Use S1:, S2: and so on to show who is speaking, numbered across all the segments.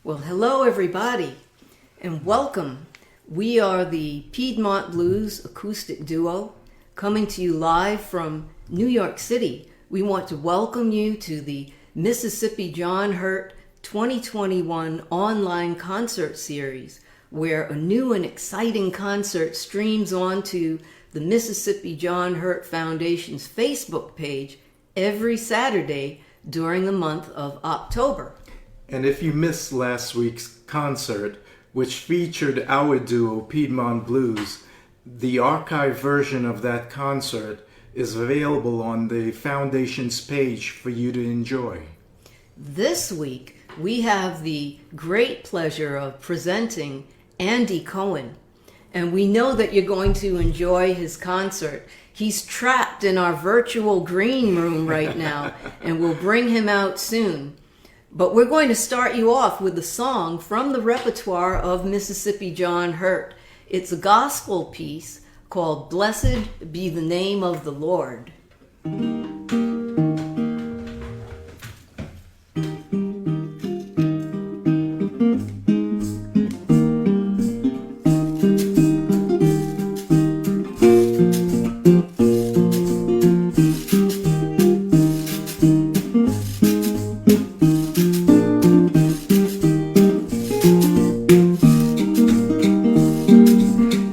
S1: Well, hello everybody, and welcome. We are the Piedmont Blues acoustic duo coming to you live from New York City. We want to welcome you to the Mississippi John Hurt 2021 online concert series, where a new and exciting concert streams onto the Mississippi John Hurt Foundation's Facebook page every Saturday during the month of October.
S2: And if you missed last week's concert, which featured our duo Piedmont Blues, the archive version of that concert is available on the Foundation's page for you to enjoy.
S1: This week, we have the great pleasure of presenting Andy Cohen, and we know that you're going to enjoy his concert. He's trapped in our virtual green room right now, and we'll bring him out soon. But we're going to start you off with a song from the repertoire of Mississippi John Hurt. It's a gospel piece called Blessed Be the Name of the Lord.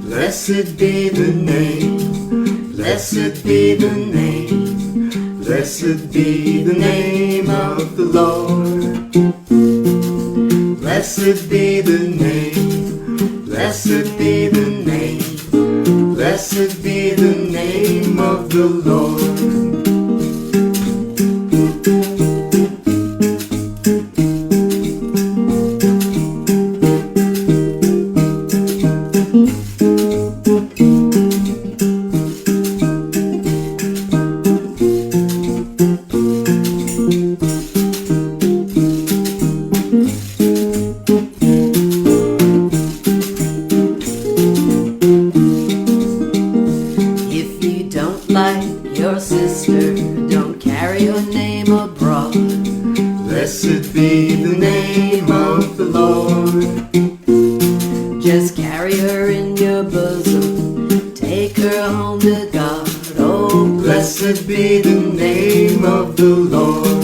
S2: Blessed be the name, blessed be the name, blessed be the name of the Lord. Blessed be the name, blessed be the name, blessed be the name of the Lord.
S1: Your sister, don't carry your name abroad.
S2: Blessed be the name of the Lord.
S1: Just carry her in your bosom, take her home to God. Oh,
S2: blessed be the name of the Lord.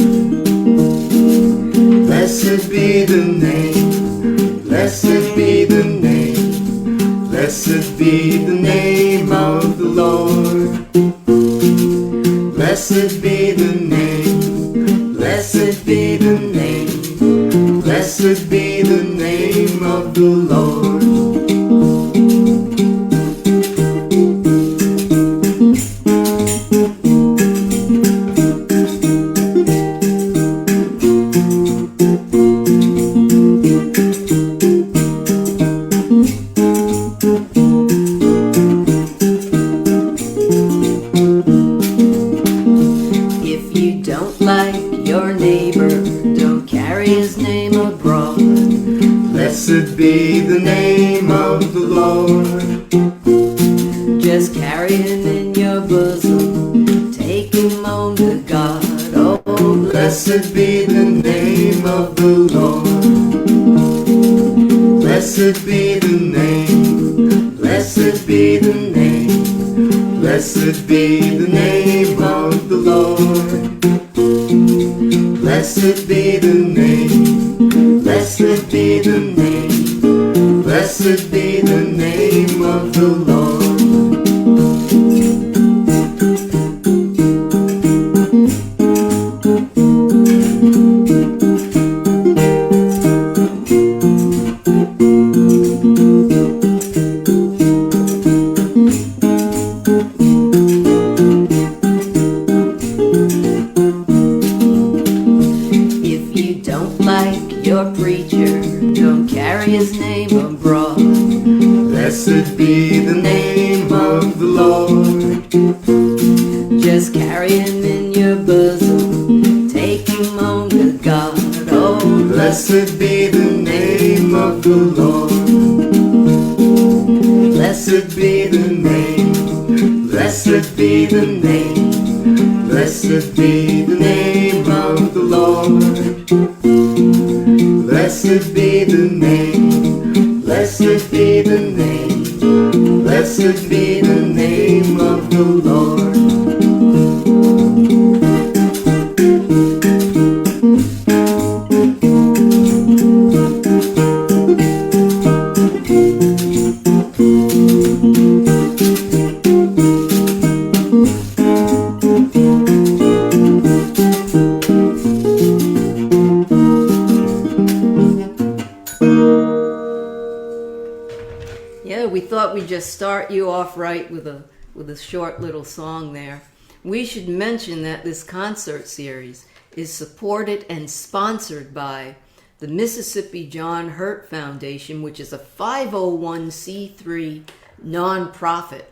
S2: Blessed be the name, blessed be the name, blessed be the name of the Lord. Blessed be the name, blessed be the name, blessed be the name of the Lord.
S1: Your neighbor, don't carry his name abroad.
S2: Blessed be the name of the Lord.
S1: Just carry him in your bosom, take him home to God. Oh,
S2: blessed be the name of the Lord. Blessed be the name, blessed be the name, blessed be the name of the Lord. Blessed be the name, blessed be the name, blessed be the name of the Lord.
S1: Your preacher, don't carry his name abroad.
S2: Blessed be the name of the Lord.
S1: Just carry him in your bosom, take him home to God. Oh,
S2: blessed be the name of the Lord. Blessed be the name, blessed be the name, blessed be the name of the Lord. Blessed be the name, blessed be the name, blessed be the name of the Lord.
S1: Yeah, we thought we'd just start you off right with a short little song there. We should mention that this concert series is supported and sponsored by the Mississippi John Hurt Foundation, which is a 501c3 nonprofit.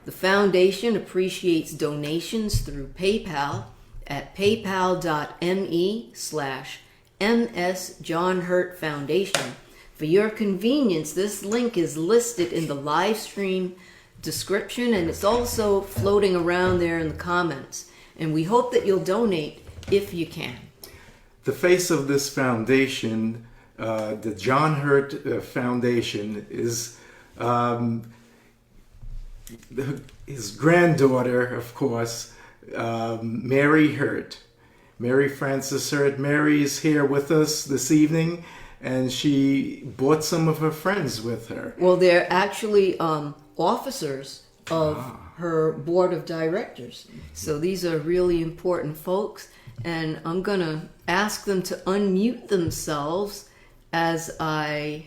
S1: The foundation appreciates donations through PayPal at paypal.me/MS John Hurt Foundation. For your convenience, this link is listed in the live stream description, and it's also floating around there in the comments. And we hope that you'll donate if you can.
S2: The face of this foundation, the John Hurt Foundation, is his granddaughter, of course, Mary Hurt. Mary Frances Hurt. Mary is here with us this evening, and she brought some of her friends with her.
S1: Well, they're actually officers of her board of directors. So these are really important folks, and I'm going to ask them to unmute themselves as I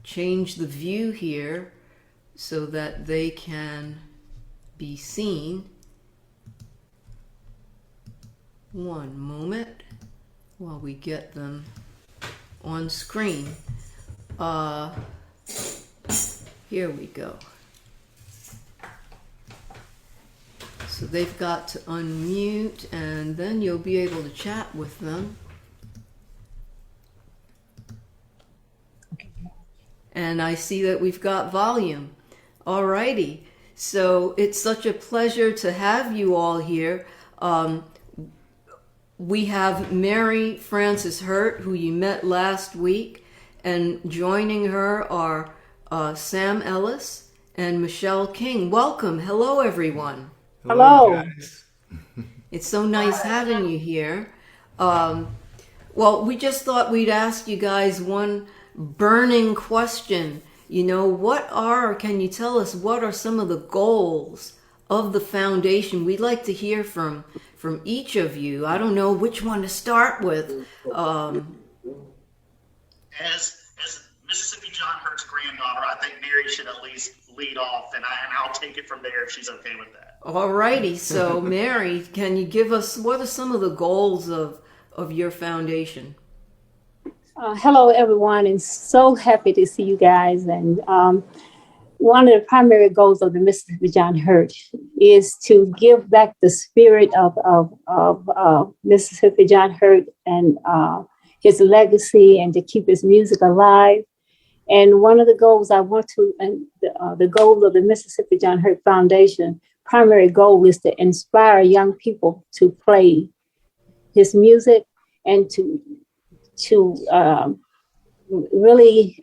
S1: change the view here so that they can be seen. One moment while we get them on screen. Here we go. So they've got to unmute, and then you'll be able to chat with them. And I see that we've got volume. Alrighty. So it's such a pleasure to have you all here. We have Mary Frances Hurt, who you met last week, and joining her are Sam Ellis and Michelle King. Welcome. Hello, everyone.
S3: Hello.
S2: Guys.
S1: It's so nice having you here. Well, we just thought we'd ask you guys one burning question. You know, can you tell us what are some of the goals of the foundation? We'd like to hear from each of you. I don't know which one to start with.
S4: As Mississippi John Hurt's granddaughter, I think Mary should at least lead off, and I'll take it from there if she's okay with that.
S1: Alrighty, so Mary, can you give us, what are some of the goals of your foundation?
S3: Hello, everyone, and so happy to see you guys. And one of the primary goals of the Mississippi John Hurt is to give back the spirit of Mississippi John Hurt and his legacy, and to keep his music alive. And one of the goals I want to, and the goal of the Mississippi John Hurt Foundation, primary goal is to inspire young people to play his music and to really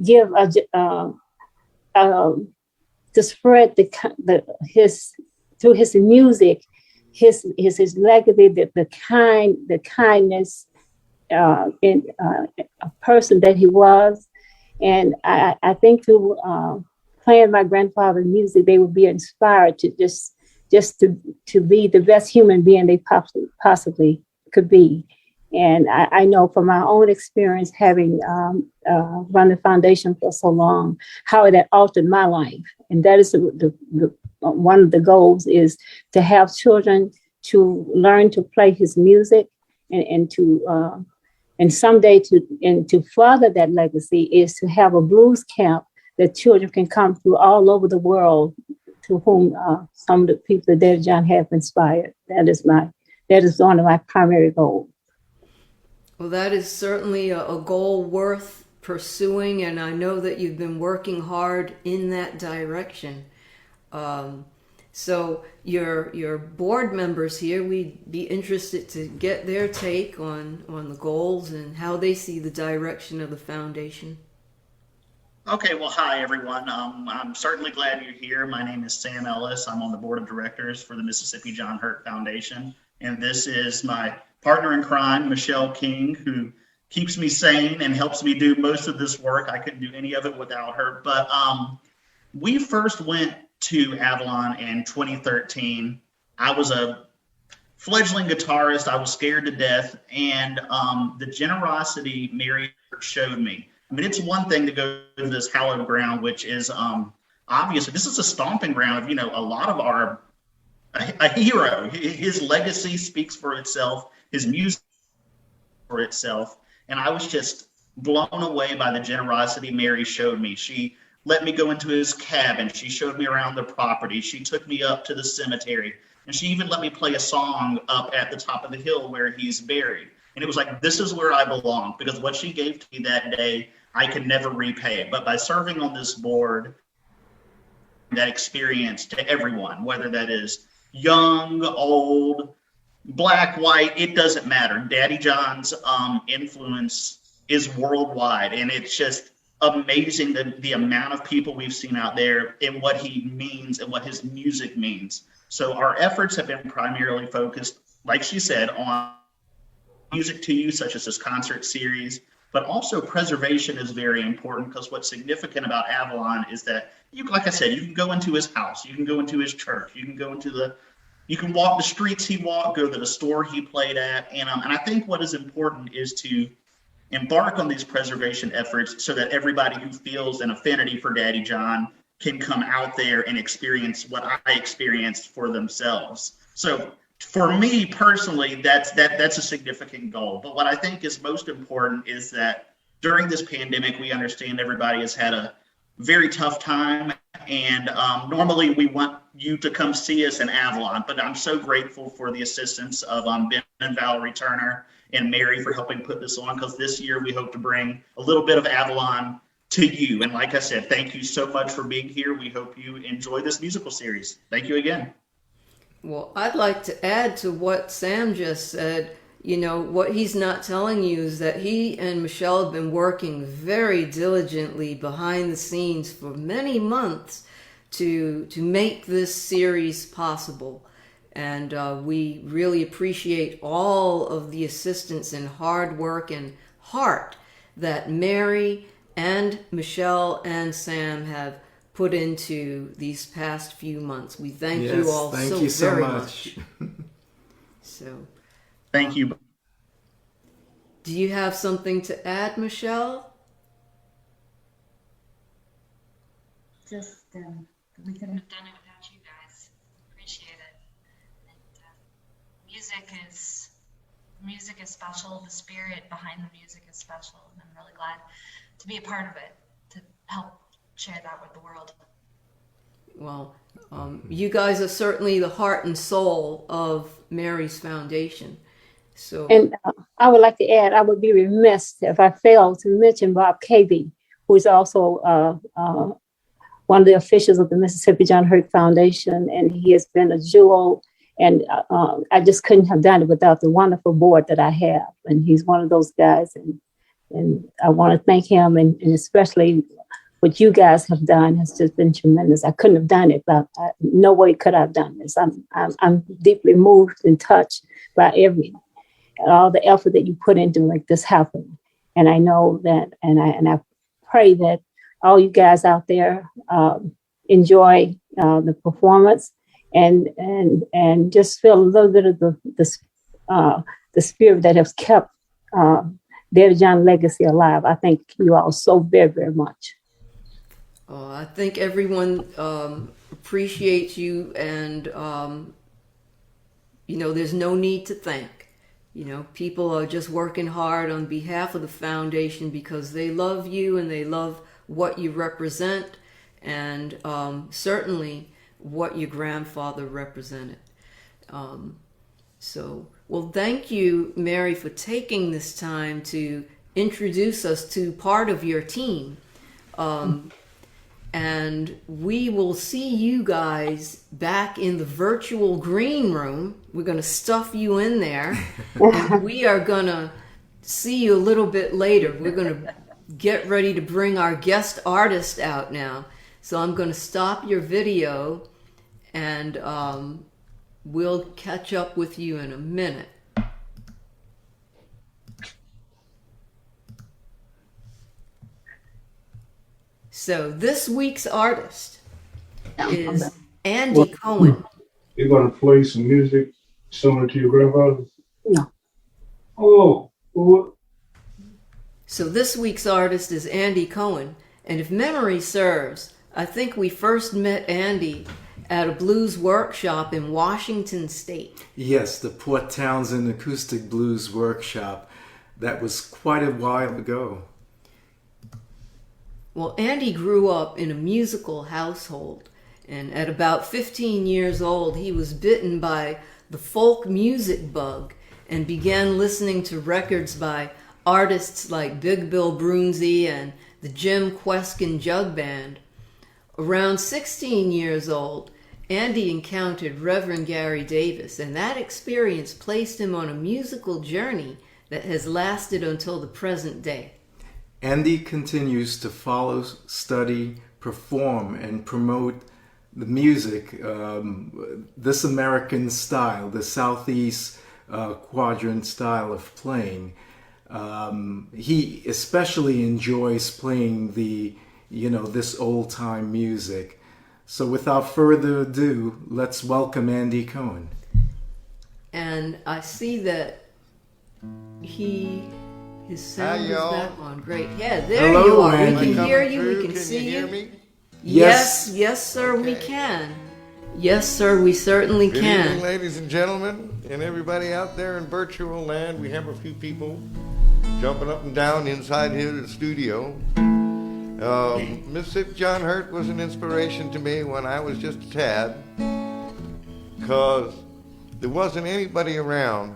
S3: give to spread through his music, his legacy, the kindness in a person that he was. And I think through playing my grandfather's music, they would be inspired to just to be the best human being they possibly could be. And I know from my own experience, having run the foundation for so long, how it had altered my life. And that is one of the goals, is to have children to learn to play his music, and someday to further that legacy is to have a blues camp that children can come through all over the world, to whom some of the people that John have inspired. That is one of my primary goals.
S1: Well, that is certainly a goal worth pursuing, and I know that you've been working hard in that direction. So your board members here, we'd be interested to get their take on the goals and how they see the direction of the foundation.
S4: Okay, well, hi everyone. I'm certainly glad you're here. My name is Sam Ellis. I'm on the board of directors for the Mississippi John Hurt Foundation, and this is my partner in crime, Michelle King, who keeps me sane and helps me do most of this work. I couldn't do any of it without her. But we first went to Avalon in 2013. I was a fledgling guitarist. I was scared to death, and the generosity Mary showed me. I mean, it's one thing to go to this hallowed ground, which is obviously this is a stomping ground of, a lot of a hero. His legacy speaks for itself. His music for itself. And I was just blown away by the generosity Mary showed me. She let me go into his cabin. She showed me around the property. She took me up to the cemetery. And she even let me play a song up at the top of the hill where he's buried. And it was like, this is where I belong, because what she gave to me that day, I can never repay. But by serving on this board, that experience to everyone, whether that is young, old, black, white, it doesn't matter. Daddy John's influence is worldwide, and it's just amazing the amount of people we've seen out there and what he means and what his music means. So our efforts have been primarily focused, like she said, on music to you, such as this concert series, but also preservation is very important, because what's significant about Avalon is that like I said, you can go into his house, you can go into his church, you can walk the streets he walked, go to the store he played at. And I think what is important is to embark on these preservation efforts so that everybody who feels an affinity for Daddy John can come out there and experience what I experienced for themselves. So for me personally, that's a significant goal. But what I think is most important is that during this pandemic, we understand everybody has had a very tough time. And normally we want you to come see us in Avalon, but I'm so grateful for the assistance of Ben and Valerie Turner and Mary for helping put this on, because this year we hope to bring a little bit of Avalon to you. And like I said, thank you so much for being here. We hope you enjoy this musical series. Thank you again.
S1: Well, I'd like to add to what Sam just said. What he's not telling you is that he and Michelle have been working very diligently behind the scenes for many months to make this series possible. And we really appreciate all of the assistance and hard work and heart that Mary and Michelle and Sam have put into these past few months. We thank you all so very much. So,
S4: thank you.
S1: Do you have something to add, Michelle?
S5: Just we couldn't have done it without you guys. Appreciate it. And, music is special. The spirit behind the music is special, and I'm really glad to be a part of it, to help share that with the world.
S1: Well, you guys are certainly the heart and soul of Mary's Foundation. So,
S3: And I would like to add, I would be remiss if I failed to mention Bob Cavey, who is also one of the officials of the Mississippi John Hurt Foundation, and he has been a jewel. And I just couldn't have done it without the wonderful board that I have. And he's one of those guys, and I want to thank him, and especially what you guys have done has just been tremendous. I couldn't have done it, but no way could I have done this. I'm deeply moved and touched by all the effort that you put into make this happen. And I know that, and I pray that all you guys out there enjoy the performance and just feel a little bit of the spirit that has kept Daddy John legacy alive. I thank you all so very, very much.
S1: I think everyone appreciates you, and there's no need to thank. People are just working hard on behalf of the foundation because they love you and they love what you represent, and certainly what your grandfather represented. Well, thank you, Mary, for taking this time to introduce us to part of your team. and we will see you guys back in the virtual green room. We're going to stuff you in there, and we are going to see you a little bit later. We're going to get ready to bring our guest artist out now. So I'm going to stop your video, and we'll catch up with you in a minute. So this week's artist is Andy Cohen.
S6: You're gonna play some music similar to your grandfather's?
S3: No.
S6: Oh, what?
S1: So this week's artist is Andy Cohen. And if memory serves, I think we first met Andy at a blues workshop in Washington State.
S2: Yes, the Port Townsend Acoustic Blues Workshop. That was quite a while ago.
S1: Well, Andy grew up in a musical household, and at about 15 years old, he was bitten by the folk music bug and began listening to records by artists like Big Bill Broonzy and the Jim Kweskin Jug Band. Around 16 years old, Andy encountered Reverend Gary Davis, and that experience placed him on a musical journey that has lasted until the present day.
S2: Andy continues to follow, study, perform, and promote the music, this American style, the Southeast quadrant style of playing. He especially enjoys playing this old-time music. So without further ado, let's welcome Andy Cohen.
S1: And I see that his sound
S7: Hi,
S1: is
S7: y'all.
S1: back on. Great. Yeah, there
S2: Hello,
S1: you are.
S2: Andy.
S1: We can hear you.
S7: Through?
S1: We can see
S7: you hear
S1: you.
S7: me?
S1: Yes, sir, we
S7: Okay.
S1: can. Yes, sir, we certainly
S7: Good evening,
S1: can.
S7: ladies and gentlemen, and everybody out there in virtual land. We have a few people jumping up and down inside here at the studio. Mississippi John Hurt was an inspiration to me when I was just a tad, because there wasn't anybody around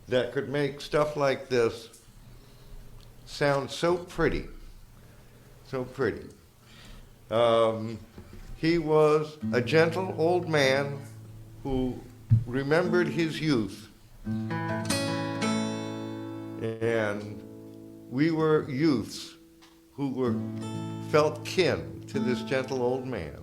S7: that could make stuff like this sound so pretty. So pretty. He was a gentle old man who remembered his youth. And we were youths who felt kin to this gentle old man.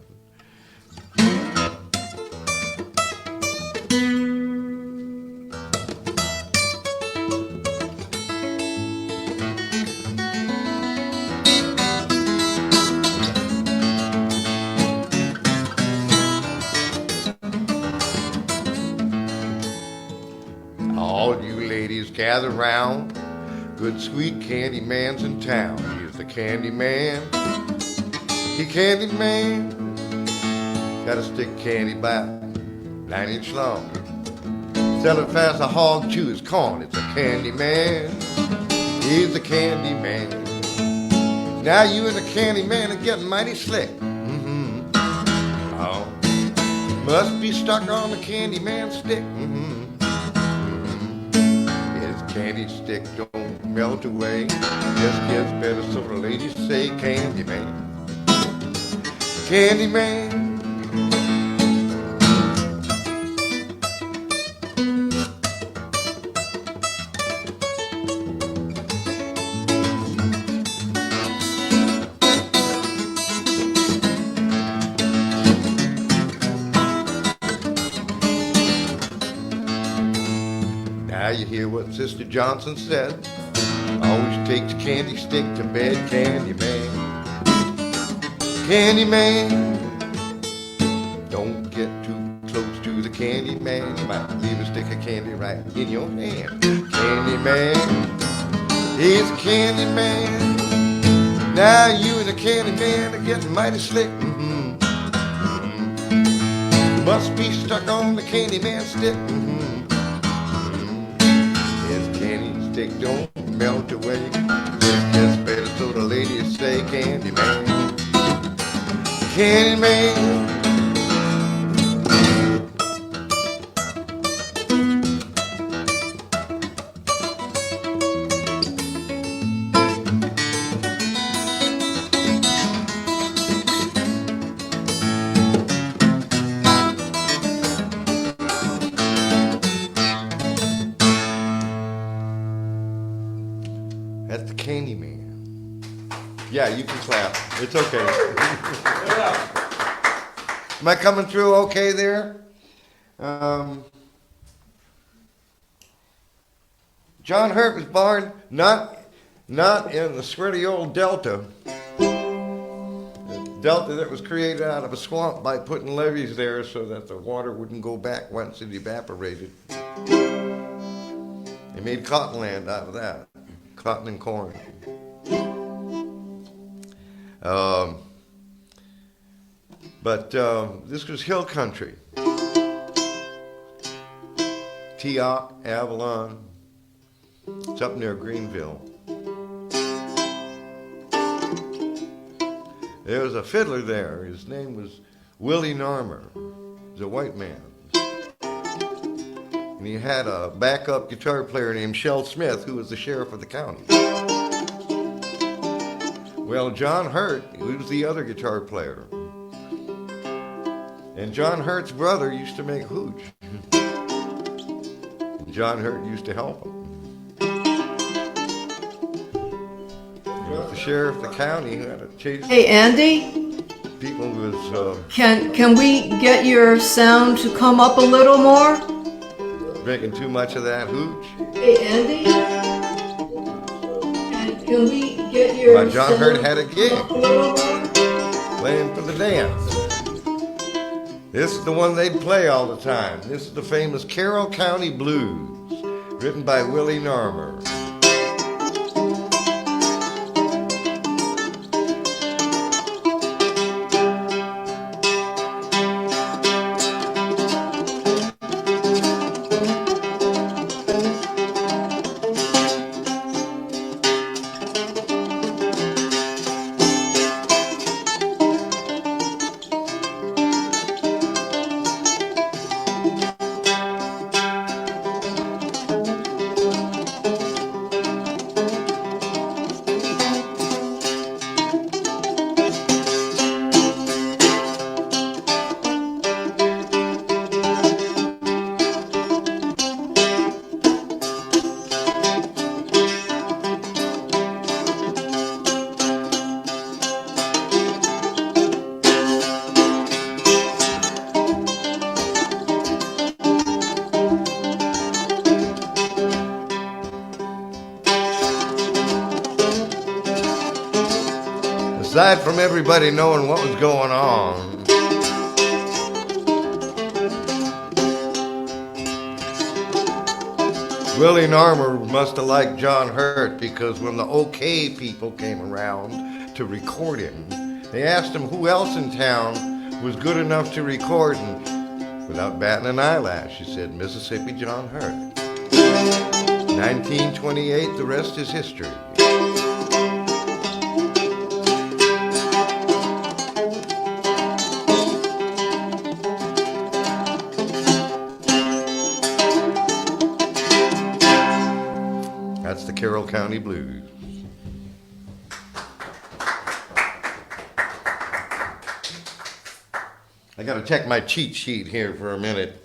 S7: All you ladies gather round. Good sweet candy man's in town. He's the candy man. He candy man. Got a stick candy about 9-inch long. Sell it fast, a hog chew his corn. It's a candy man. He's the candy man. Now you and the candy man are getting mighty slick. Oh, must be stuck on the candy man's stick. His candy stick don't melt away. Just gets better, so the ladies say candy man. Candy man. Now you hear what Sister Johnson said. Always takes candy stick to bed, candy man. Candy man. Don't get too close to the candy man. You might leave a stick of candy right in your hand. Candy man. He's a candy man. Now you and the candy man are getting mighty slick. Must be stuck on the candy man stick. His candy stick don't melt away. It's just better, so the ladies say candy man. Candy man. Candyman. Yeah, you can clap. It's okay. Am I coming through okay there? John Hurt was born not in the sweaty old Delta. The Delta that was created out of a swamp by putting levees there so that the water wouldn't go back once it evaporated. They made cottonland out of that, cotton and corn. But this was hill country. Teoc, Avalon. It's up near Greenville. There was a fiddler there. His name was Willie Narmer. He was a white man. And he had a backup guitar player named Shell Smith, who was the sheriff of the county. Well, John Hurt, he was the other guitar player. And John Hurt's brother used to make hooch. And John Hurt used to help him. He was the sheriff of the county who had to chase
S1: Hey, Andy,
S7: people with
S1: can we get your sound to come up a little more?
S7: drinking too much of that hooch.
S1: Hey, Andy, can we get your
S7: Well, John
S1: sound
S7: Hurt had a gig
S1: up a little more?
S7: playing for the dance. This is the one they'd play all the time. This is the famous Carroll County Blues, written by Willie Narmer. Aside from everybody knowing what was going on, Willie Narmer must have liked John Hurt, because when the OK people came around to record him, they asked him who else in town was good enough to record, and without batting an eyelash, he said, Mississippi John Hurt. 1928, the rest is history. That's the Carroll County Blues. I got to check my cheat sheet here for a minute.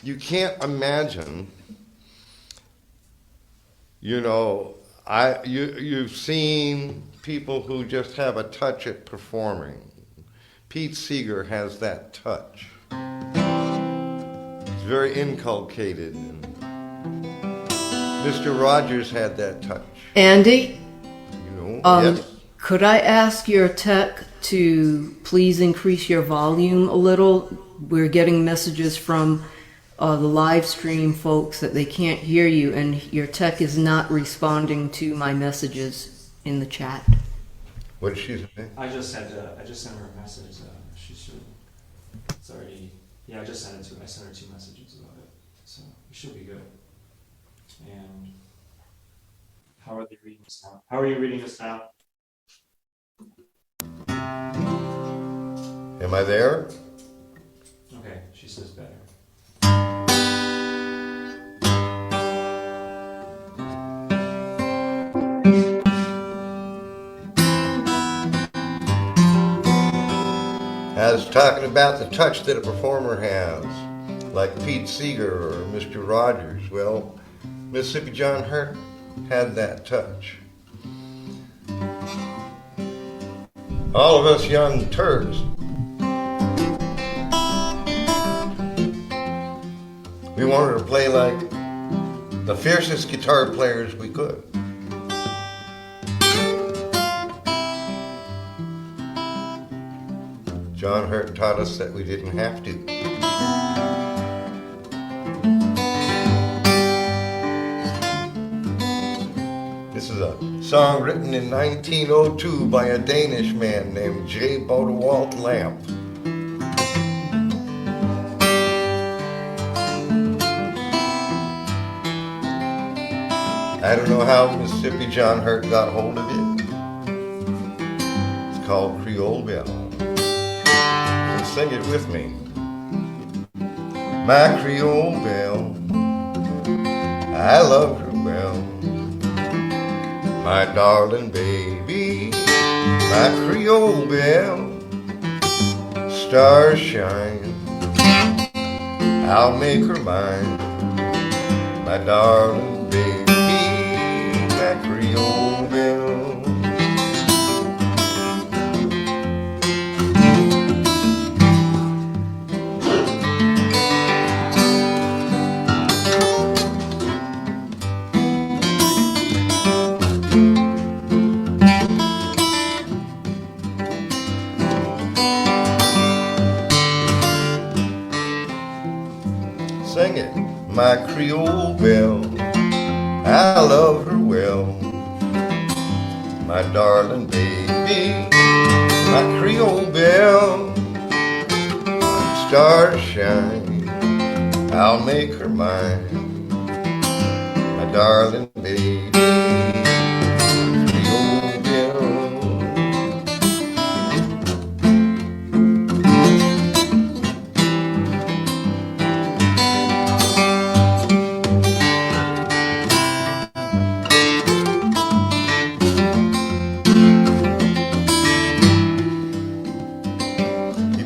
S7: You can't imagine, you've seen people who just have a touch at performing. Pete Seeger has that touch. It's very inculcated. Mr. Rogers had that touch.
S1: Andy,
S7: Yes.
S1: could I ask your tech to please increase your volume a little? We're getting messages from the live stream folks that they can't hear you, and your tech is not responding to my messages in the chat.
S7: What did she say?
S8: I just sent her a message. She should. It's already. Yeah, I just sent it to her. I sent her 2 messages about it, so it should be good. And how are they reading this now? How are you reading this now?
S7: Am I there?
S8: Okay, she says better.
S7: I was talking about the touch that a performer has, like Pete Seeger or Mr. Rogers. Well, Mississippi John Hurt had that touch. All of us young Turks, we wanted to play like the fiercest guitar players we could. John Hurt taught us that we didn't have to. This is a song written in 1902 by a Danish man named J. Bodewalt Lamp. I don't know how Mississippi John Hurt got hold of it. It's called Creole Belle. So sing it with me. My Creole Belle, I love her well. My darling baby, my Creole Belle, stars shine, I'll make her mine. My darling baby, my Creole Belle. Sing it, my Creole Belle, I love her well. My darling baby, my Creole Belle, stars shine, I'll make her mine. My darling baby, Creole Belle.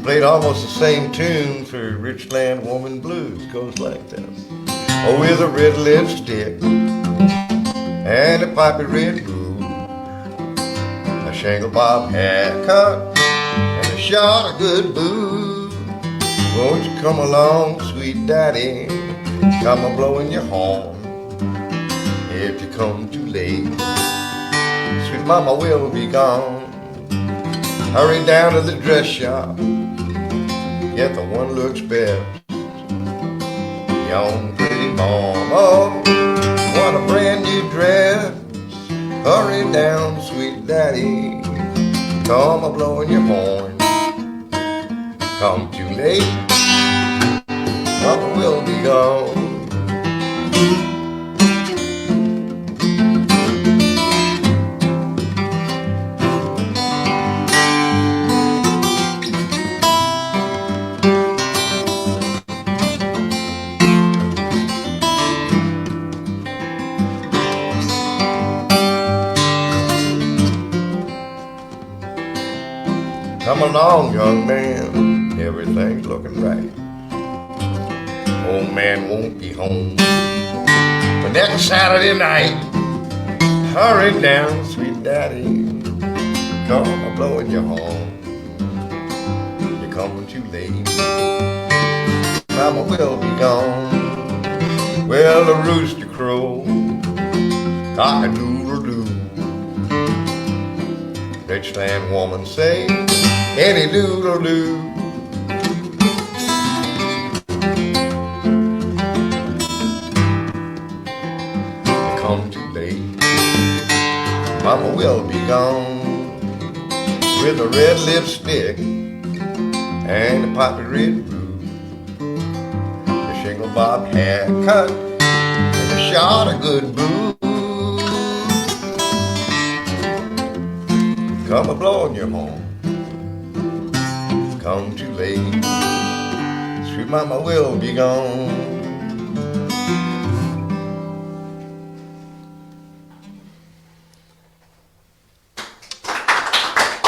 S7: Played almost the same tune for Richland Woman Blues. Goes like this. Oh, with a red lipstick and a poppy red boot, a shingle bob haircut and a shot of good booze. Won't you come along, sweet daddy? Come a blowing your horn. If you come too late, sweet mama will be gone. Hurry down to the dress shop, get the one looks best. Young pretty mama, want a brand new dress. Hurry down, sweet daddy, come a blowing your horn. Come too late, mama will be gone. Come along, young man, everything's looking right. Old man won't be home but next Saturday night. Hurry down, sweet daddy, come a blowing your horn. You're coming too late, mama will be gone. Well, the rooster crow, cock-a-doodle-doo. Richland woman say, any doodle-doo. You come too late, mama will be gone. With a red lipstick and a poppy red boot, a shingle bob haircut and a shot of good booze. Come a blowing your horn, come too late, sweet mama will be gone.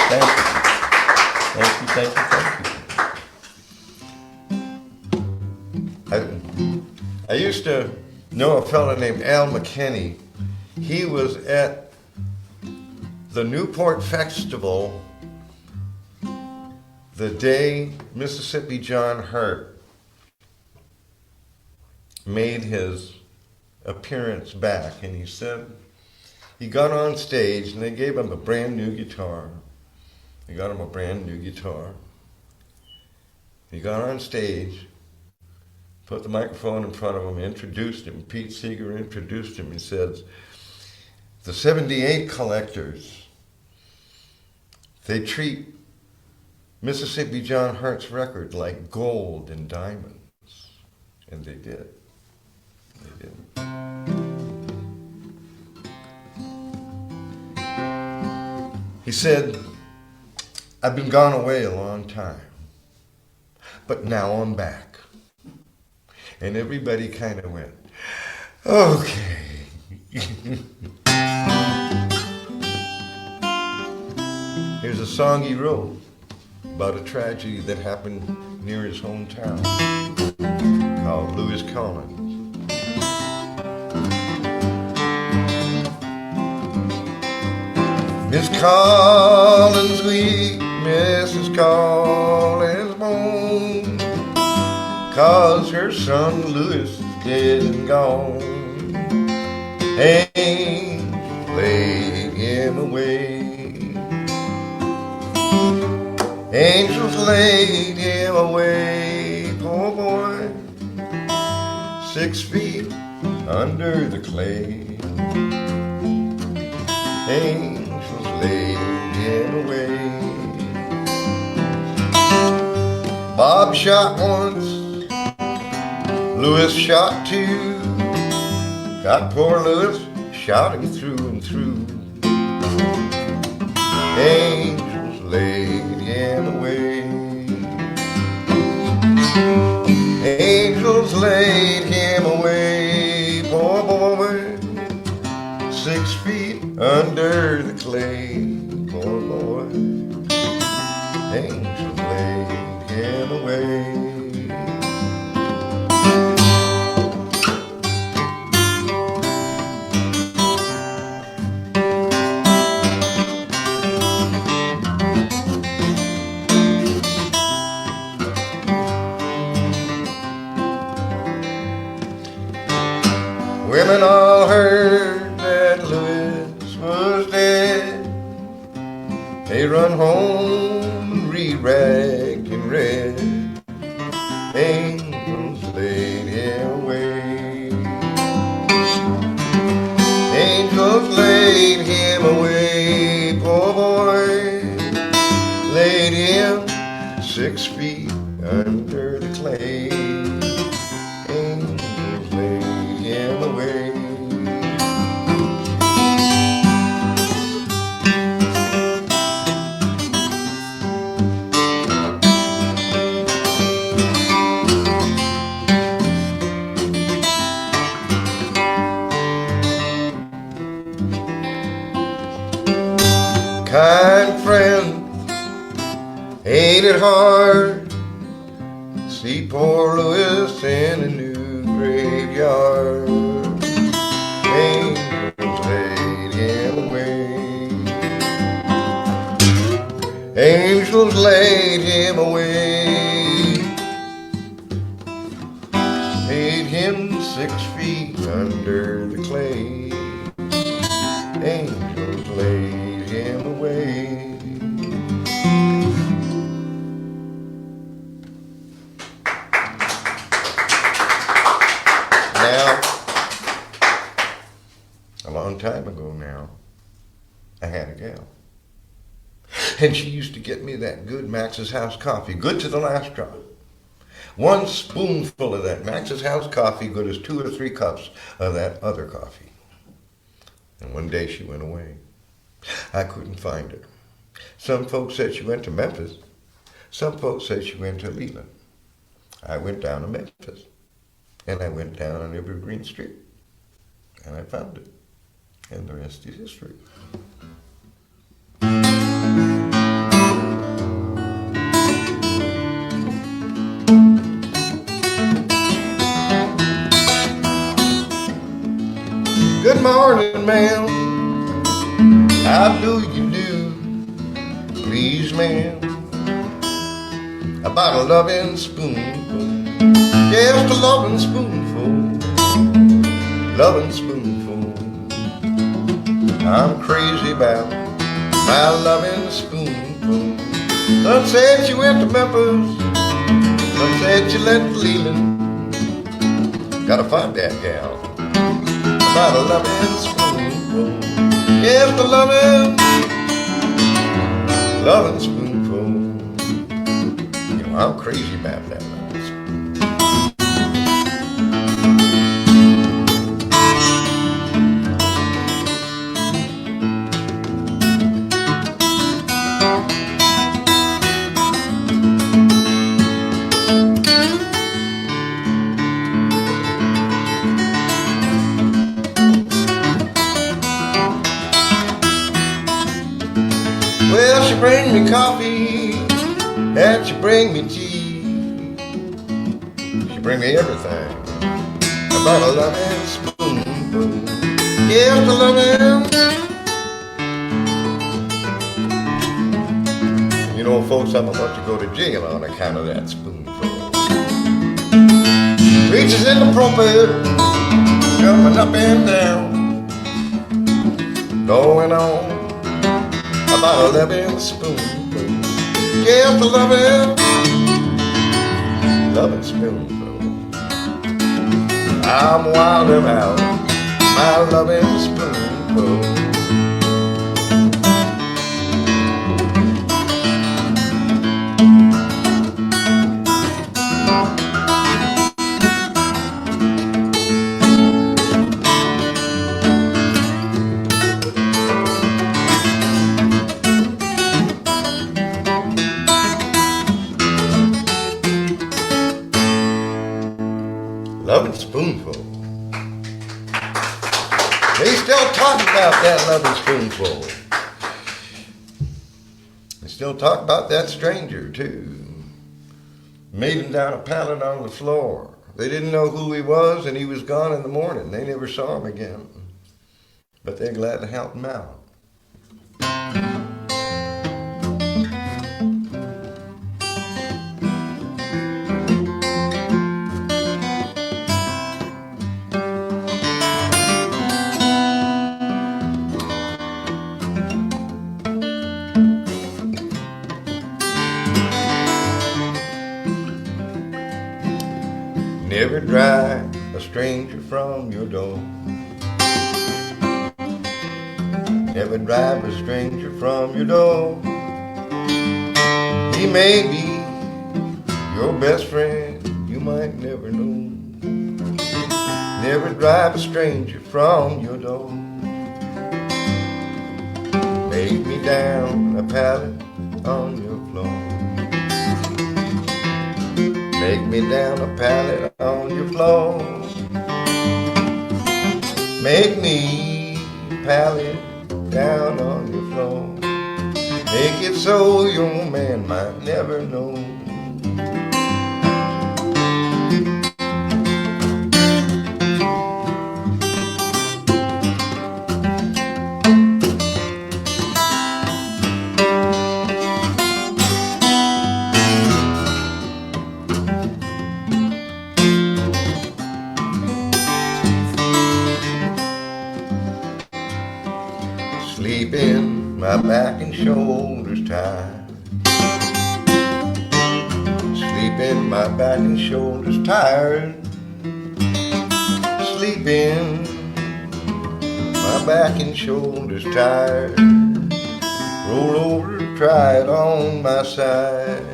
S7: Thank you. Thank you, thank you, thank you. I used to know a fella named Al McKinney. he was at the Newport Festival the day Mississippi John Hurt made his appearance back, and he said he got on stage and they gave him a brand new guitar. They got him a brand new guitar. He got on stage, put the microphone in front of him, introduced him. Pete Seeger introduced him. He said, the 78 collectors, they treat Mississippi John Hurt's record like gold and diamonds. And they did. They did. He said, I've been gone away a long time, but now I'm back. And everybody kind of went, okay. Here's a song he wrote about a tragedy that happened near his hometown called Lewis Collins. Miss Collins weep, Mrs. Collins moan, 'cause her son Lewis is dead and gone. Angels laid him away. Angels laid him away, poor boy, 6 feet under the clay. Angels laid him away. Bob shot once, Lewis shot two. Got poor Lewis shouting through and through. Angels laid him away. Angels laid him away, poor boy, 6 feet under the clay, poor boy. Angels laid him away. Women all heard that Lewis was dead. They run home and re-ragged and read. Angels laid him away. Angels laid him away, poor boy. Laid him 6 feet under the clay. Angels laid him away. Kind friend, ain't it hard to see poor Lewis in a new graveyard? Angels laid him away. Angels laid him away. Laid him 6 feet under the clay. Angels laid him away. Now, a long time ago now, I had a gal. And she used to get me that good Max's House coffee, good to the last drop. 1 spoonful of that Max's House coffee, good as 2 or 3 cups of that other coffee. And one day she went away. I couldn't find her. Some folks said she went to Memphis. Some folks said she went to Leland. I went down to Memphis. And I went down on Evergreen Street. And I found it. And the rest is history. Good morning, ma'am. How do you do? Please, ma'am. About a loving spoonful. Just a loving spoonful. Loving spoonful. I'm crazy about my loving spoonful. Some said she went to Memphis. Some said she left Leland. Gotta find that gal. About a loving spoonful. Yes, a loving spoonful. You know, I'm crazy about that loving spoonful. Well, she bring me coffee, and she bring me tea. She bring me everything. About a loving spoonful. Yes, a loving. You know, folks, I'm about to go to jail on account of that spoonful. Reaches in the pulpit, jumping up and down, going on. About a loving spoonful. Yes, a loving spoonful. I'm wild about my loving spoonful. Loving spoonful. They still talk about that loving spoonful. They still talk about that stranger too. Made him down a pallet on the floor. They didn't know who he was, and he was gone in the morning. They never saw him again. But they're glad to help him out. Never drive a stranger from your door. Never drive a stranger from your door. He may be your best friend, you might never know. Never drive a stranger from your door. Make me down a pallet on your floor. Make me down a pallet on your floor. Make me pallet down on your floor. Make it so your man might never know. Sleeping, my back and shoulders tired. Sleeping, my back and shoulders tired. Sleeping, my back and shoulders tired. Roll over, try it on my side.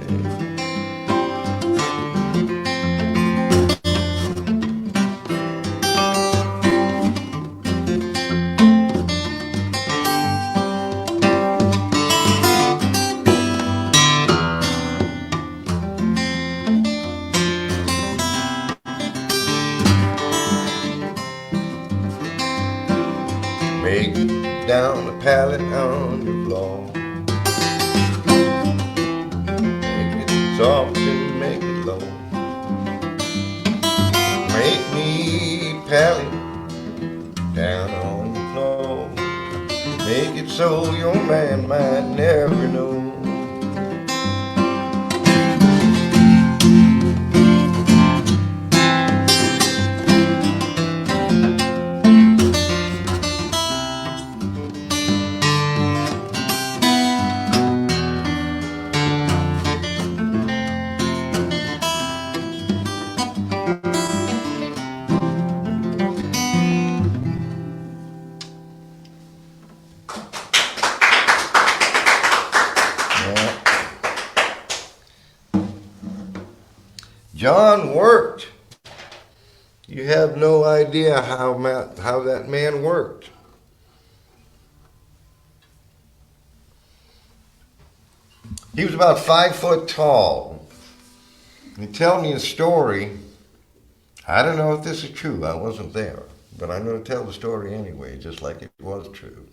S7: Make down the pallet on your floor. Make it soft and make it low. Make me pallet down on so your man might never know. John worked. You have no idea how that man worked. He was about 5 foot tall. He told me a story. I don't know if this is true. I wasn't there. But I'm going to tell the story anyway, just like it was true.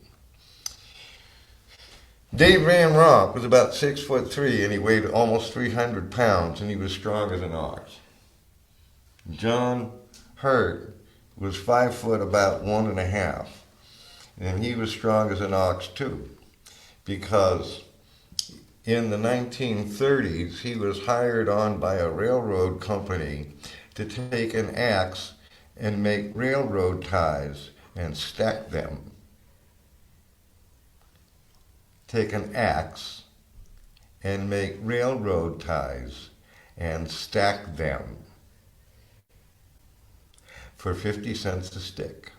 S7: Dave Van Ronk was about 6'3", and he weighed almost 300 pounds, and he was strong as an ox. John Hurt was 5 foot, about 1.5, and he was strong as an ox too, because in the 1930s he was hired on by a railroad company to take an axe and make railroad ties and stack them. Take an axe and make railroad ties and stack them for 50 cents a stick.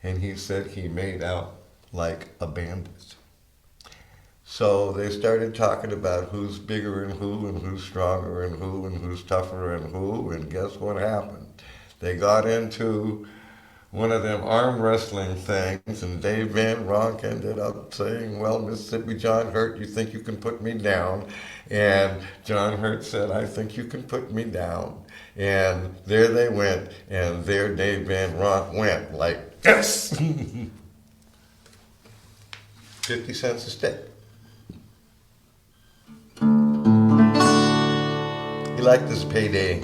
S7: And he said he made out like a bandit. So they started talking about who's bigger and who's stronger and who's tougher and who, and guess what happened? They got into one of them arm wrestling things, and Dave Van Ronk ended up saying, well, Mississippi John Hurt, you think you can put me down? And John Hurt said, I think you can put me down. And there they went, and there Dave Van Ronk went, like this. 50 cents a stick. He liked this payday.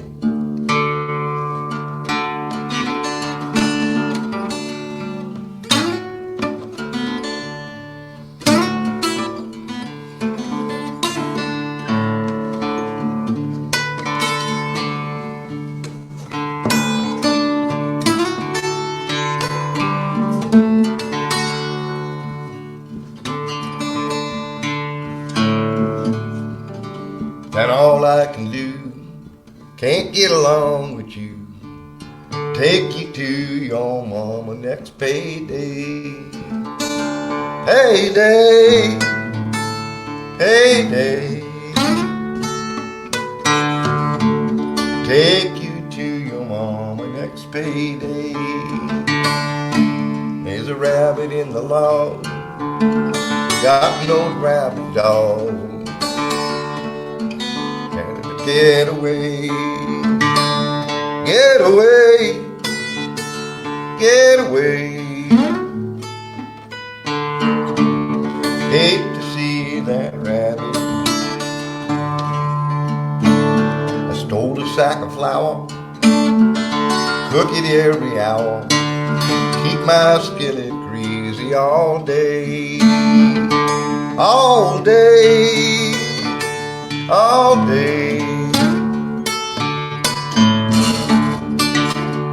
S7: And all I can do, can't get along with you. Take you to your mama next payday. Heyday, heyday. Take you to your mama next payday. There's a rabbit in the log, got no rabbit dog. Get away, get away, get away. Hate to see that rabbit. I stole a sack of flour, cook it every hour, keep my skillet greasy all day, all day, all day.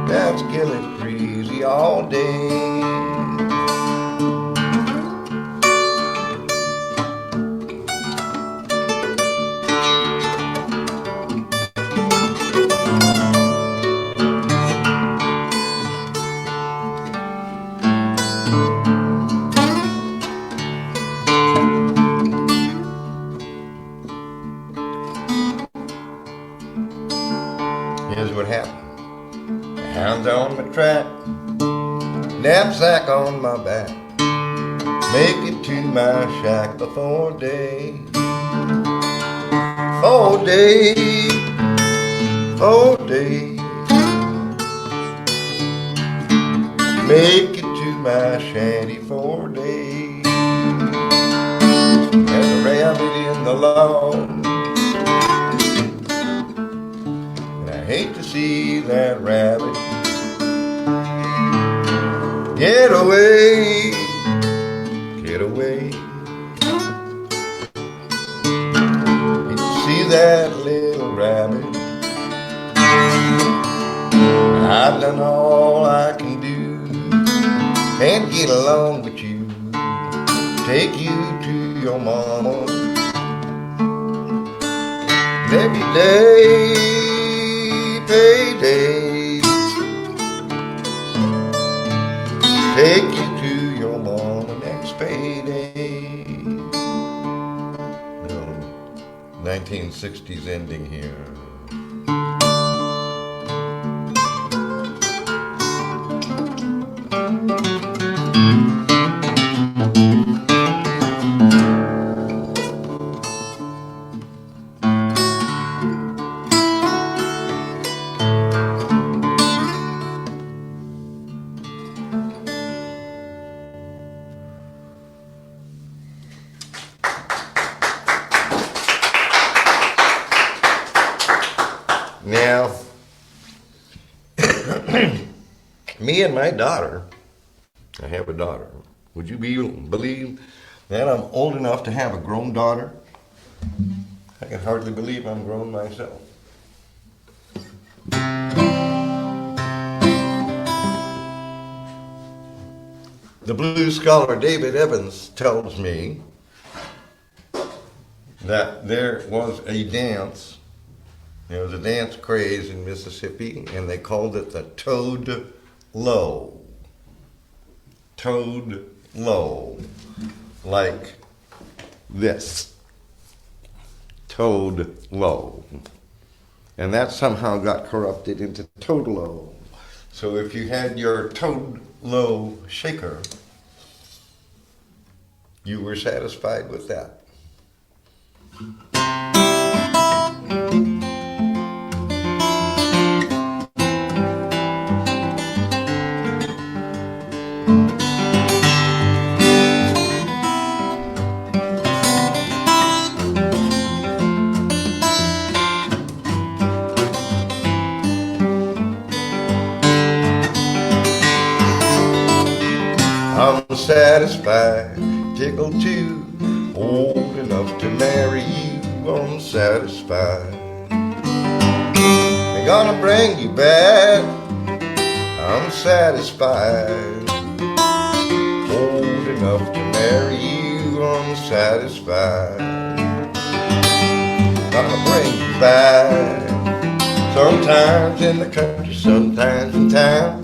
S7: That skillet greasy all day. Here's what happened. Hounds on my track, knapsack on my back, make it to my shack before day. 4 days, 4 days, make it to my shanty 4 days. There's a rabbit in the lawn, and I hate to see that rabbit. Get away, get I've done all I can do. Can't get along with you. Take you to your mama. Every day, payday. Take you to your mama next payday. No, 1960s ending here. Now, me and my daughter, I have a daughter. Would you believe that I'm old enough to have a grown daughter? I can hardly believe I'm grown myself. The blues scholar David Evans tells me that there was a dance craze in Mississippi, and they called it the Toad Low. Toad Low. Like this. Toad Low. And that somehow got corrupted into Toad Low. So if you had your Toad Low shaker, you were satisfied with that. I'm satisfied, tickled too, old enough to marry you. I'm satisfied. Ain't gonna bring you back. I'm satisfied. Old enough to marry you. I'm satisfied. Gonna bring you back. Sometimes in the country, sometimes in town.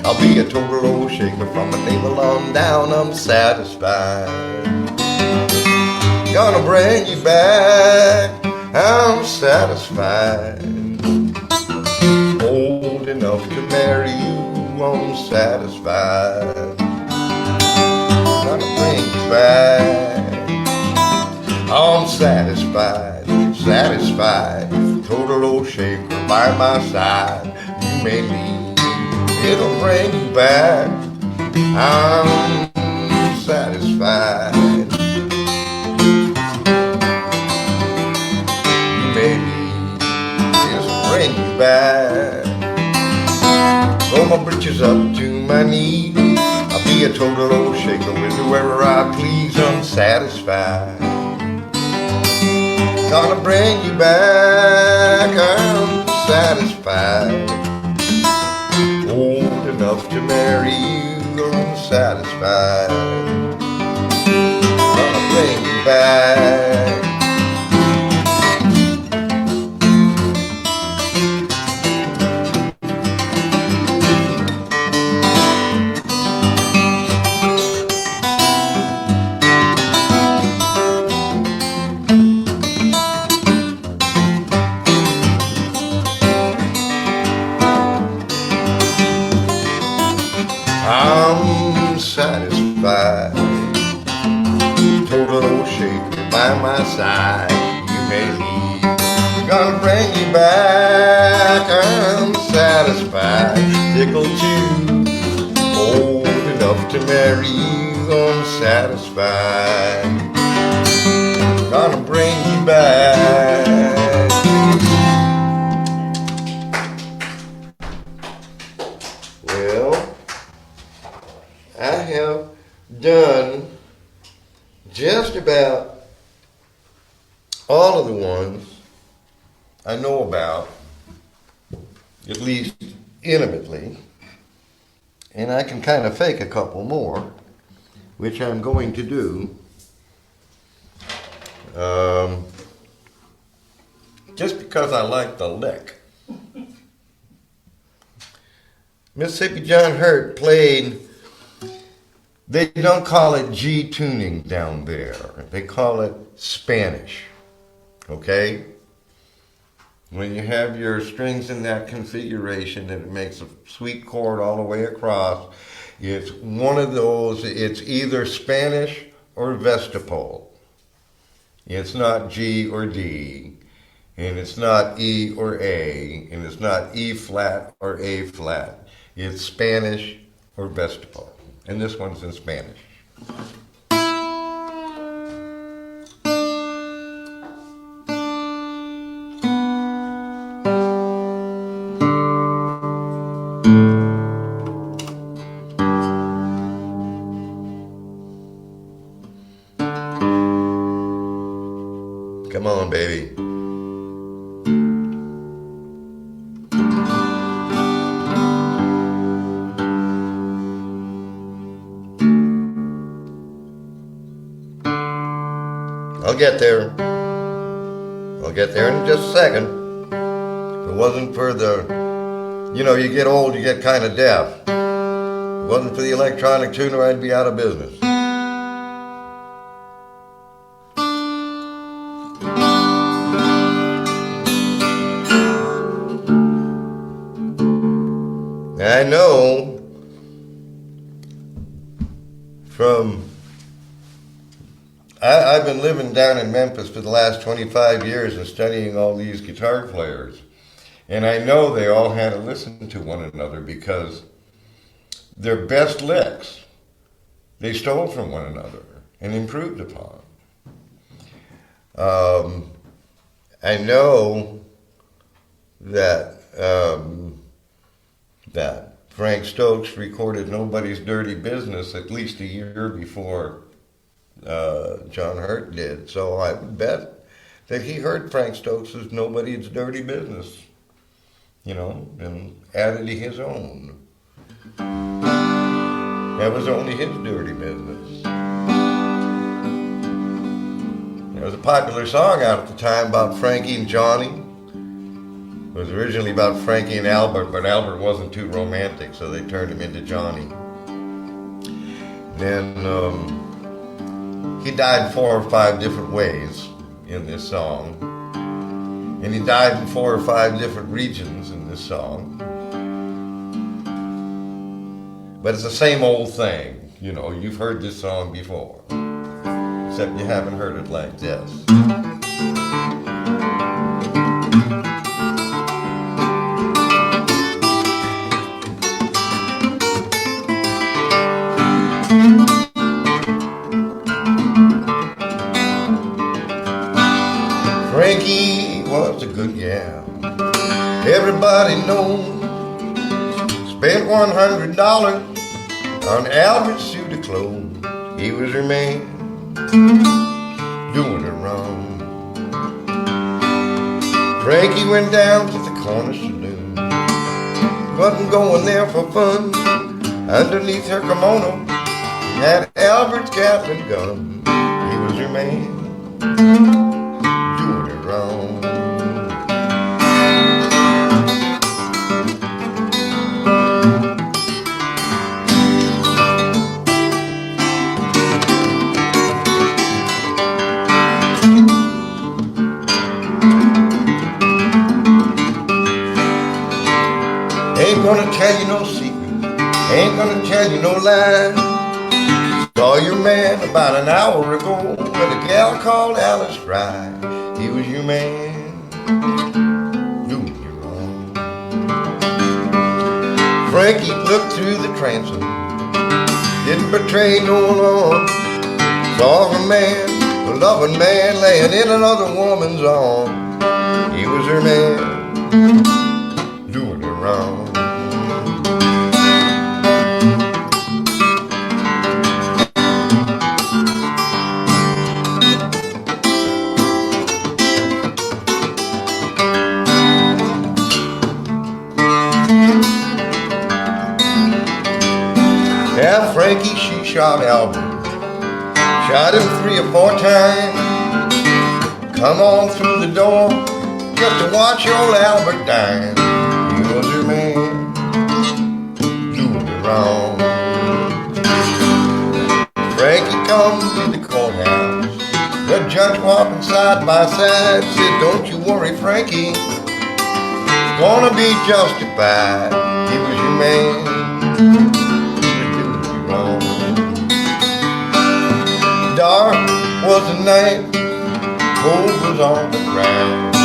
S7: I'll be a total old shaker from the navel on down. I'm satisfied. Gonna bring you back. I'm satisfied. Old enough to marry you. I'm satisfied. Gonna bring you back. I'm satisfied. Satisfied. Total old shaker by my side. You may leave. It'll bring you back. I'm satisfied. You may leave. It'll bring you back. Throw my britches up to my knees. I'll be a total old shaker with whoever I please. I'm satisfied. Gonna bring you back. I'm satisfied. Old enough to marry you, I'm satisfied. Gonna bring you back. I'm satisfied. Total old shaker by my side. You may leave. Gonna bring you back. I'm satisfied. Tickled too. Old enough to marry you. I'm satisfied. Gonna bring you back. Well, I have done just about all of the ones I know about, at least intimately, and I can kind of fake a couple more, which I'm going to do. Just because I like the lick. Mississippi John Hurt played, they don't call it G tuning down there. They call it Spanish, okay? When you have your strings in that configuration and it makes a sweet chord all the way across, it's one of those, it's either Spanish or Vestipole. It's not G or D, and it's not E or A, and it's not E flat or A flat. It's Spanish or Vestipole, and this one's in Spanish. Come on, baby. I'll get there. I'll get there in just a second. If it wasn't for the, you get old, you get kind of deaf. If it wasn't for the electronic tuner, I'd be out of business. I know I've been living down in Memphis for the last 25 years and studying all these guitar players. And I know they all had to listen to one another because their best licks they stole from one another and improved upon. I know that Frank Stokes recorded Nobody's Dirty Business at least a year before John Hurt did. So I would bet that he heard Frank Stokes' Nobody's Dirty Business, and added his own. That was only his dirty business. There was a popular song out at the time about Frankie and Johnny. It was originally about Frankie and Albert, but Albert wasn't too romantic, so they turned him into Johnny. Then he died 4 or 5 different ways in this song. And he died in 4 or 5 different regions in this song. But it's the same old thing. You've heard this song before. Except you haven't heard it like this. Frankie was a good gal. Everybody knows. Spent $100 on Albert's suit of clothes. He was her man, doing her wrong. Frankie went down to the corner saloon. Wasn't going there for fun. Underneath her kimono, she had Albert's Gatling gun. He was her man, doing her wrong. Ain't gonna tell you no secret, ain't gonna tell you no lie. Saw your man about an hour ago with a gal called Alice Fry. He was your man, doing you wrong. Frankie looked through the transom, didn't betray no alarm. Saw a man, a loving man, laying in another woman's arm. He was her man, doing her wrong. Well, Frankie, she shot Albert, shot him 3 or 4 times. Come on through the door just to watch old Albert die. He was her man, doing it wrong. Frankie come to the courthouse. The judge walking side by side said, don't you worry, Frankie, gonna be justified. He was your man, doing you wrong. Dark was the night, cold was on the ground.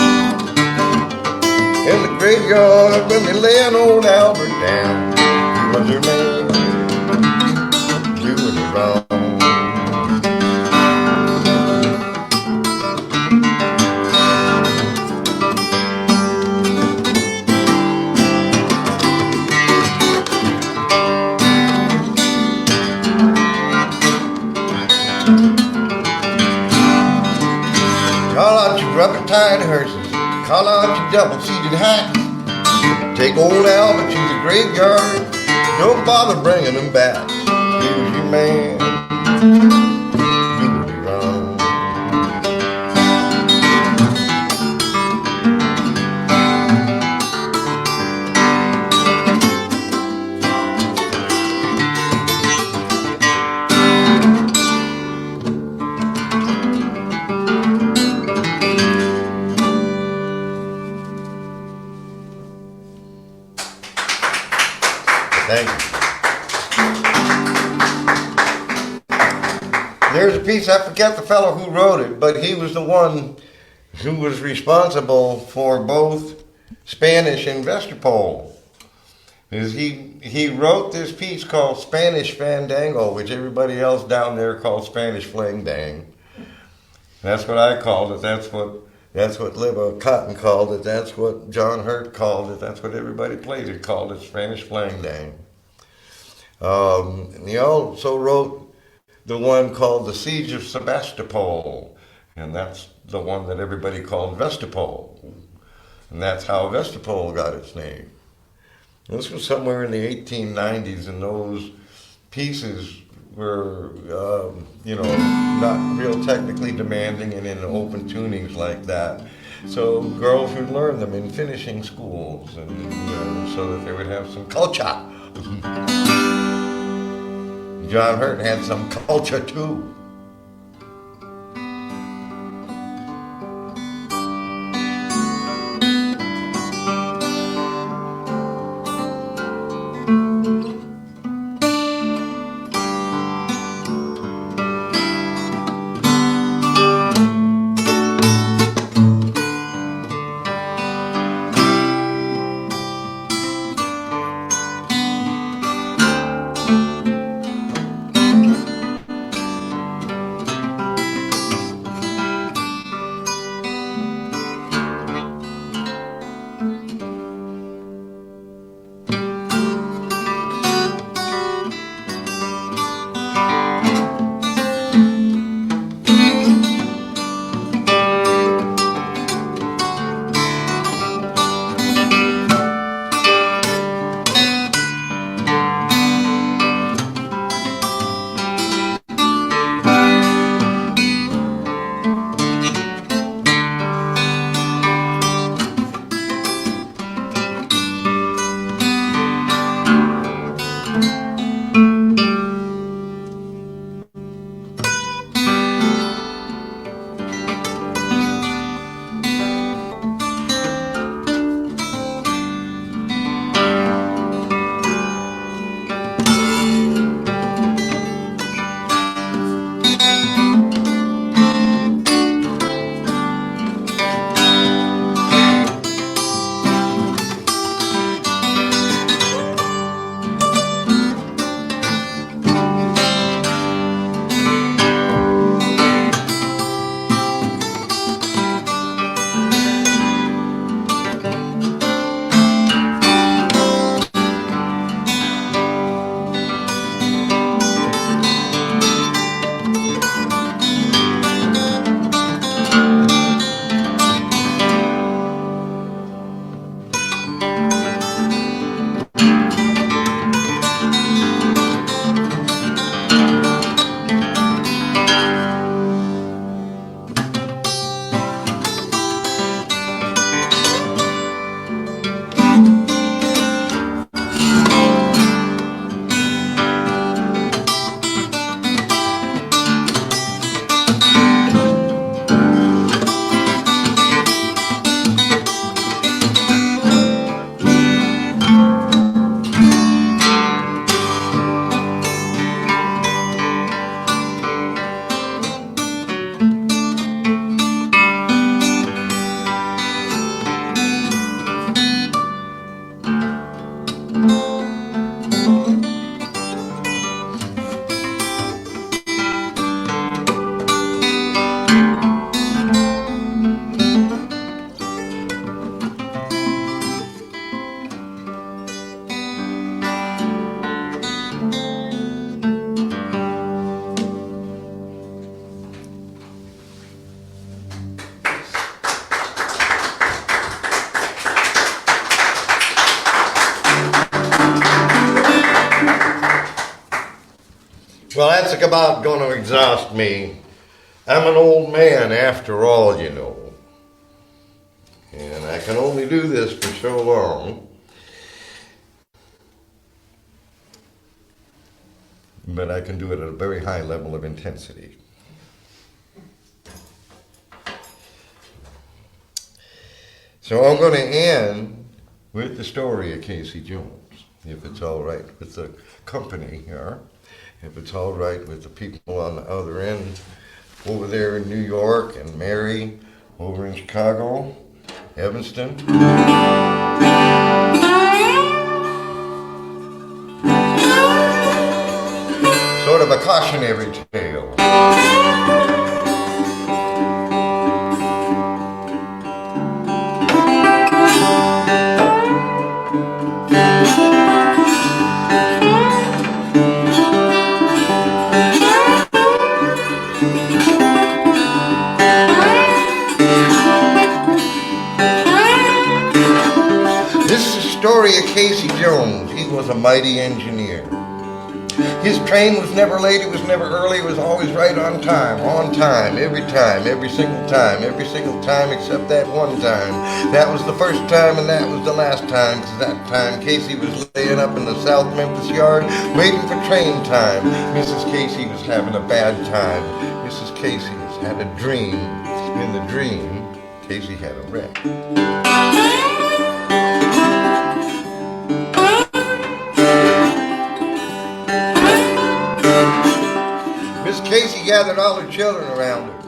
S7: In the graveyard when they laying old Albert down, he was her man, doing it wrong. Call out your rubber-tied hearses, call out your double-seated hacks. Take old Albert to the graveyard, don't bother bringing him back. He was your man, doing it wrong. Thank you. There's a piece, I forget the fellow who wrote it, but he was the one who was responsible for both Spanish and Vesterpol. He wrote this piece called Spanish Fandango, which everybody else down there called Spanish Flang Dang. That's what I called it. That's what Libba Cotton called it. That's what John Hurt called it. That's what everybody played it, called it Spanish Flang Dang. He also wrote the one called The Siege of Sebastopol, and that's the one that everybody called Vestipol. And that's how Vestipol got its name. This was somewhere in the 1890s, and those pieces were, not real technically demanding and in open tunings like that. So girls would learn them in finishing schools, and so that they would have some culture. John Hurt had some culture too. Well, that's about going to exhaust me. I'm an old man after all, you know. And I can only do this for so long. But I can do it at a very high level of intensity. So I'm going to end with the story of Casey Jones, if it's all right with the company here, if it's all right with the people on the other end, over there in New York, and Mary over in Chicago, Evanston. Sort of a cautionary tale. This is the story of Casey Jones. He was a mighty engineer. His train was never late, it was never early, it was always right on time, every single time except that one time. That was the first time and that was the last time, because that time Casey was laying up in the South Memphis yard waiting for train time. Mrs. Casey was having a bad time. Mrs. Casey had a dream. In the dream, Casey had a wreck. Miss Casey gathered all her children around her,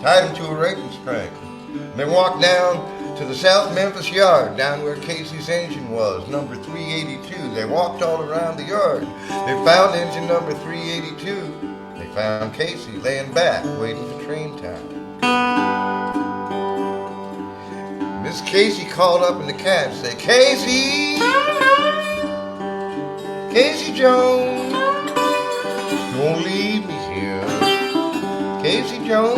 S7: tied them to a raking string. And they walked down to the South Memphis yard, down where Casey's engine was, number 382. They walked all around the yard. They found engine number 382. They found Casey laying back, waiting for train time. Miss Casey called up in the cab and said, Casey! Casey Jones! Don't leave me here. Casey Jones,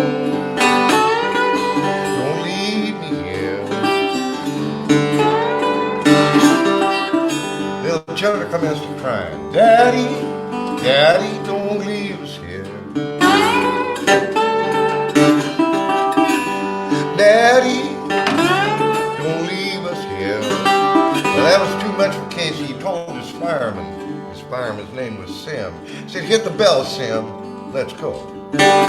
S7: don't leave me here. Little children come in and start crying. Daddy, Daddy, don't leave us here. Daddy, don't leave us here. Well, that was too much for Casey. He told his fireman. His name was Sim. He said, hit the bell, Sim. Let's go. There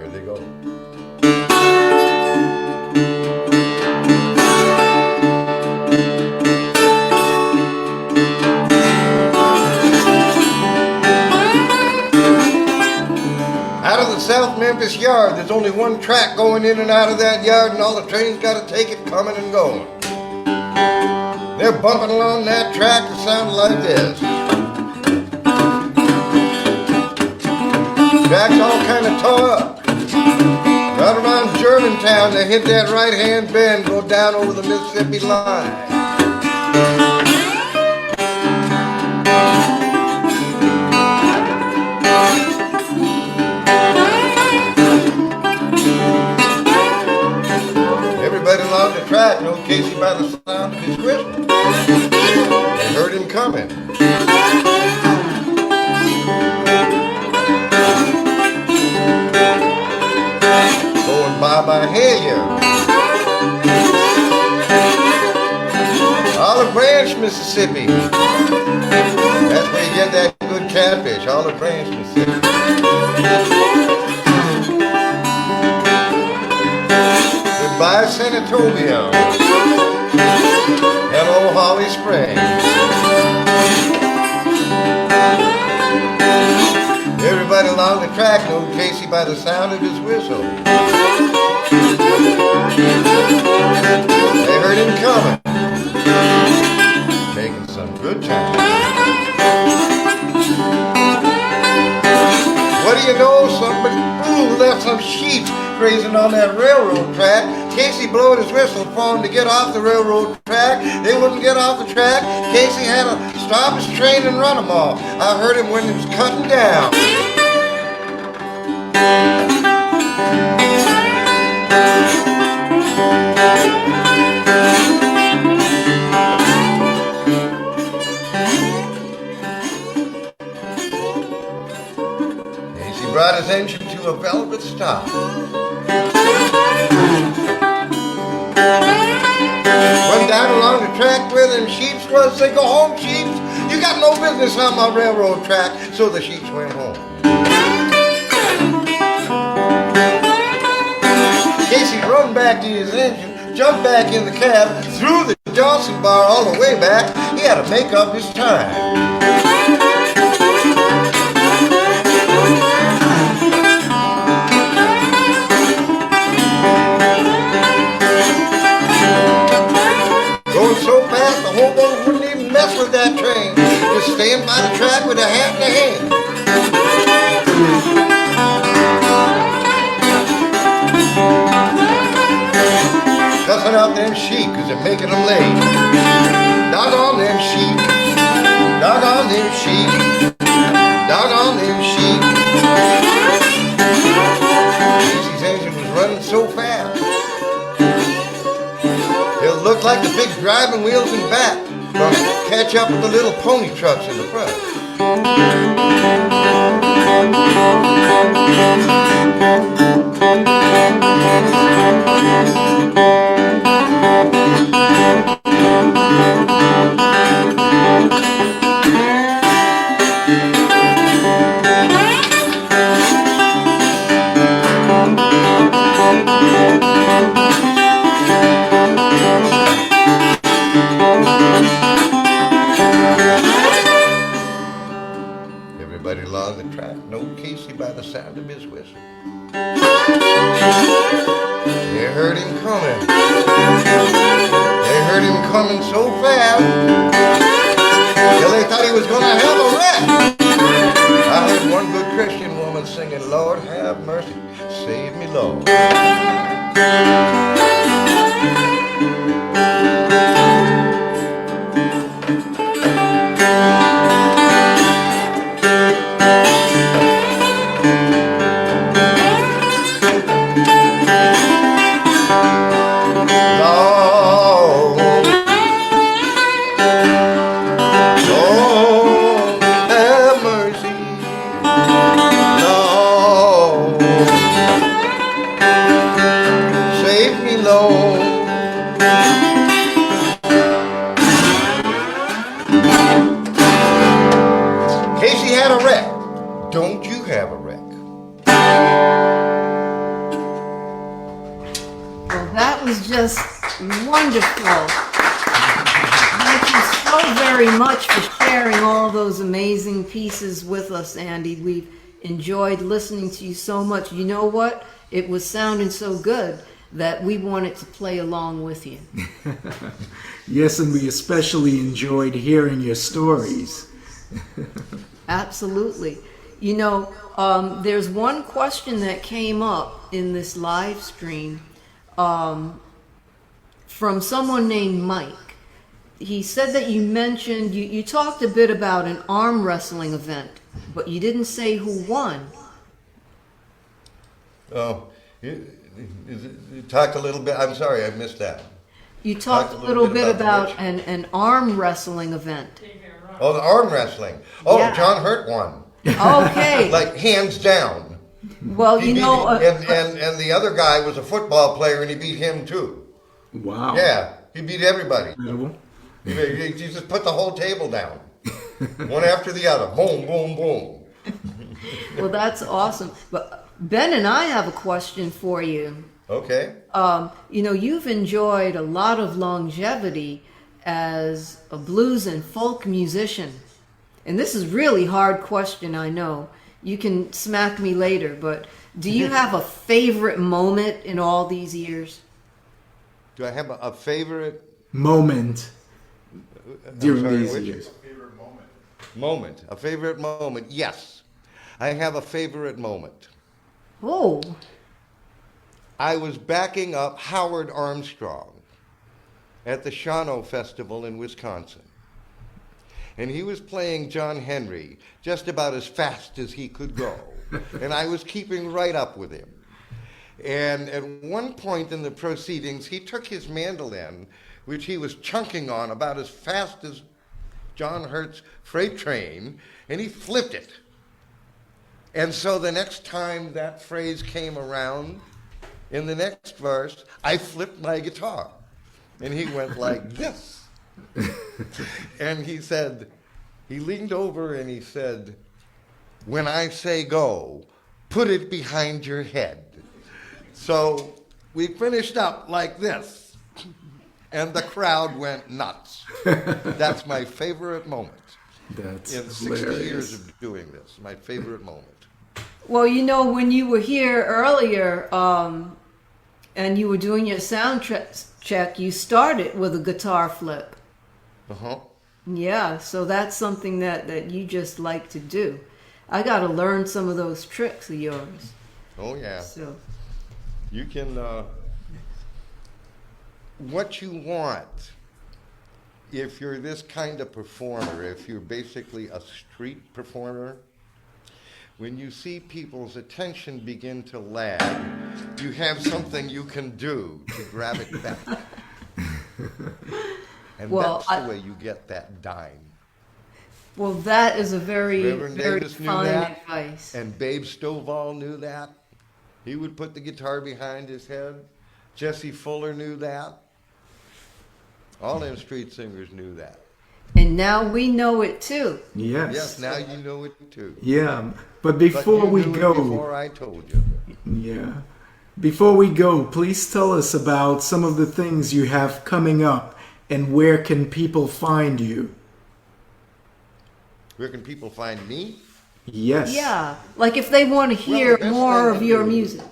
S7: they go. Out of the South Memphis yard, there's only one track going in and out of that yard, and all the trains got to take it coming and going. They're bumping along that track that sounded like this. Track's all kind of tore up. Right around Germantown, they hit that right-hand bend, go down over the Mississippi line. Everybody along the track knew Casey by the sound of his whistle. They heard him coming. Going by Mahalia. Olive Branch, Mississippi. That's where you get that good catfish, Olive Branch, Mississippi. Goodbye, Senatobia. Hello, Holly Springs. Everybody along the track knew Casey by the sound of his whistle. They heard him coming, making some good time. What do you know? Somebody left some sheep grazing on that railroad track. Casey blowed his whistle for him to get off the railroad track. They wouldn't get off the track. Casey had to stop his train and run them off. I heard him when he was cutting down. a velvet stop. Went down along the track where them sheeps was. They go home, sheeps. You got no business on my railroad track. So the sheeps went home. Casey run back to his engine, jumped back in the cab, threw the Johnson bar all the way back. He had to make up his time. Going so fast, the hobo wouldn't even mess with that train. Just staying by the track with a hat in the hand. Cussing out them sheep because they're making them late. Doggone them sheep. Doggone them sheep. Doggone them sheep. Casey's engine was running so fast. It looked like the big driving wheels in back gonna catch up with the little pony trucks in the front. Everybody along the track knowed Casey by the sound of his whistle. They heard him coming. They heard him coming so fast till they thought he was going to have a wreck. I heard one good Christian woman singing, Lord have mercy, save me, Lord. Don't you have a wreck?
S1: Well, that was just wonderful. Thank you so very much for sharing all those amazing pieces with us, Andy. We've enjoyed listening to you so much. You know what? It was sounding so good that we wanted to play along with you.
S2: Yes, and we especially enjoyed hearing your stories.
S1: Absolutely. You know, there's one question that came up in this live stream from someone named Mike. He said that you mentioned, you talked a bit about an arm wrestling event, but you didn't say who won.
S7: Oh, you talked a little bit, I'm sorry, I missed that.
S1: You talked a little bit about an arm wrestling event.
S7: Oh, the arm wrestling. Oh,
S1: Yeah.
S7: John Hurt won.
S1: Okay.
S7: Like hands down.
S1: Well, you know...
S7: and the other guy was a football player and he beat him too.
S2: Wow.
S7: Yeah, he beat everybody.
S2: Incredible.
S7: He just put the whole table down. One after the other. Boom, boom, boom.
S1: Well, that's awesome. But Ben and I have a question for you.
S7: Okay.
S1: You know, you've enjoyed a lot of longevity as a blues and folk musician. And this is really hard question, I know. You can smack me later, but do you have a favorite moment in all these years?
S7: Do I have a favorite
S2: Moment during
S7: sorry,
S2: these
S7: which?
S2: years.
S7: moment? A favorite moment? Yes. I have a favorite moment.
S1: Oh,
S7: I was backing up Howard Armstrong at the Shawano Festival in Wisconsin. And he was playing John Henry just about as fast as he could go. And I was keeping right up with him. And at one point in the proceedings, he took his mandolin, which he was chunking on about as fast as John Hurt's freight train, and he flipped it. And so the next time that phrase came around, in the next verse, I flipped my guitar. And he went like this. And he said, he leaned over and he said, when I say go, put it behind your head. So we finished up like this. And the crowd went nuts. That's my favorite moment.
S2: That's
S7: In 60
S2: hilarious.
S7: years of doing this, my favorite moment.
S1: Well, you know, when you were here earlier and you were doing your sound check, you started with a guitar flip.
S7: Uh-huh.
S1: Yeah, so that's something that you just like to do. I got to learn some of those tricks of yours.
S7: Oh, yeah.
S1: So,
S7: You can, what you want, if you're this kind of performer, if you're basically a street performer, when you see people's attention begin to lag, you have something you can do to grab it back. And
S1: Well,
S7: that's the way you get that dime.
S1: well, that is a very,
S7: Reverend
S1: very
S7: Davis knew
S1: fine
S7: that,
S1: advice.
S7: and Babe Stovall knew that. He would put the guitar behind his head. Jesse Fuller knew that. All them street singers knew that.
S1: And now we know it too.
S2: Yes.
S7: Yes, now you know it too.
S2: Yeah, but
S7: But
S2: before
S7: you
S2: we
S7: knew it
S2: go,
S7: before I told you.
S2: yeah, before we go, please tell us about some of the things you have coming up and where can people find you?
S7: Where can people find me?
S2: Yes.
S1: Yeah, like if they want to
S7: Well,
S1: hear
S7: the best
S1: more
S7: thing
S1: of
S7: to
S1: your
S7: do-
S1: music.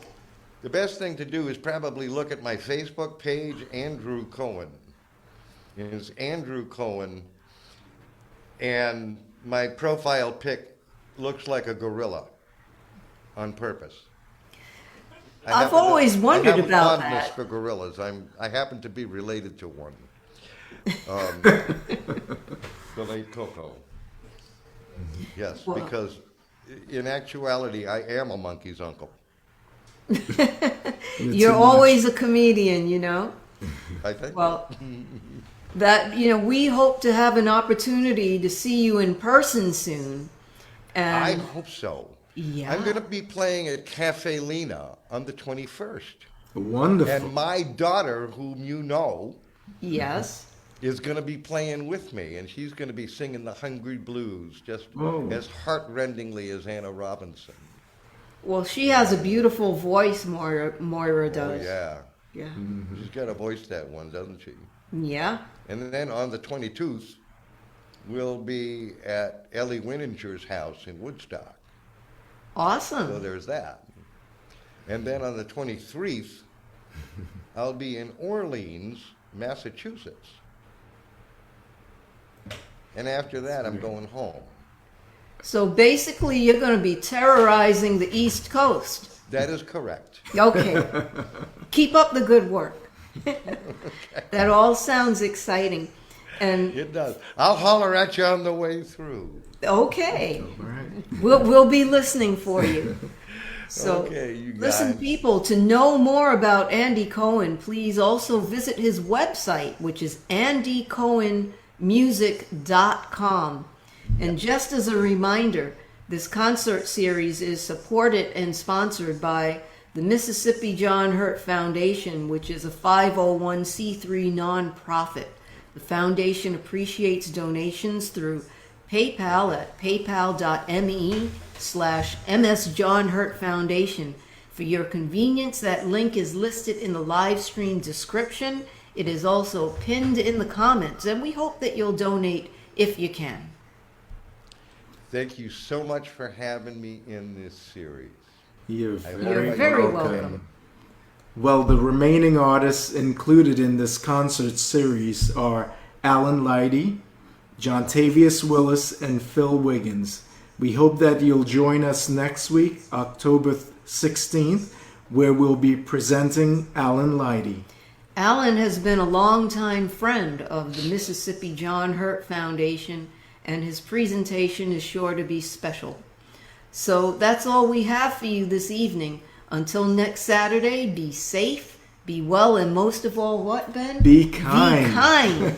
S7: The best thing to do is probably look at my Facebook page, Andrew Cohen. It's Andrew Cohen, and my profile pic looks like a gorilla on purpose.
S1: I've always wondered
S7: I have
S1: about
S7: a fondness
S1: that.
S7: for gorillas. I happen to be related to one. The late Coco. Yes,
S1: Well-
S7: because in actuality, I am a monkey's uncle.
S1: You're always a comedian, you know?
S7: I think.
S1: Well, that, you know, we hope to have an opportunity to see you in person soon.
S7: I
S1: And
S7: hope so.
S1: yeah.
S7: I'm going to be playing at Cafe Lena on the 21st.
S2: Wonderful.
S7: And my daughter, whom you know,
S1: Yes.
S7: is going to be playing with me. And she's going to be singing the Hungry Blues just
S2: Oh.
S7: as heartrendingly as Anna Robinson.
S1: Well, she has a beautiful voice, Moira
S7: Oh,
S1: does.
S7: yeah.
S1: Yeah.
S7: She's got a voice, that one, doesn't she?
S1: Yeah.
S7: And then on the 22nd, we'll be at Ellie Winninger's house in Woodstock. So
S1: Awesome.
S7: there's that. And then on the 23rd, I'll be in Orleans, Massachusetts. And after that, I'm going home.
S1: So basically, you're going to be terrorizing the East Coast.
S7: That is correct.
S1: Okay. Keep up the good work. That all sounds exciting. And
S7: It does. I'll holler at you on the way through.
S1: okay,
S2: All right.
S1: we'll be listening for you. So
S7: Okay, you
S1: listen,
S7: guys.
S1: people, to know more about Andy Cohen, please also visit his website, which is andycohenmusic.com. And just as a reminder, this concert series is supported and sponsored by the Mississippi John Hurt Foundation, which is a 501c3 nonprofit. The foundation appreciates donations through PayPal at paypal.me/MS John Hurt Foundation. For your convenience, that link is listed in the live stream description. It is also pinned in the comments, and we hope that you'll donate if you can.
S7: Thank you so much for having me in this series.
S2: You're
S7: You're
S1: very welcome.
S2: Well, the remaining artists included in this concert series are Alan Leidy, John Tavius Willis, and Phil Wiggins. We hope that you'll join us next week, October 16th, where we'll be presenting Alan Leidy.
S1: Alan has been a longtime friend of the Mississippi John Hurt Foundation, and his presentation is sure to be special. So that's all we have for you this evening. Until next Saturday, be safe, be well, and most of all, what, Ben?
S2: Be kind.
S1: Be kind.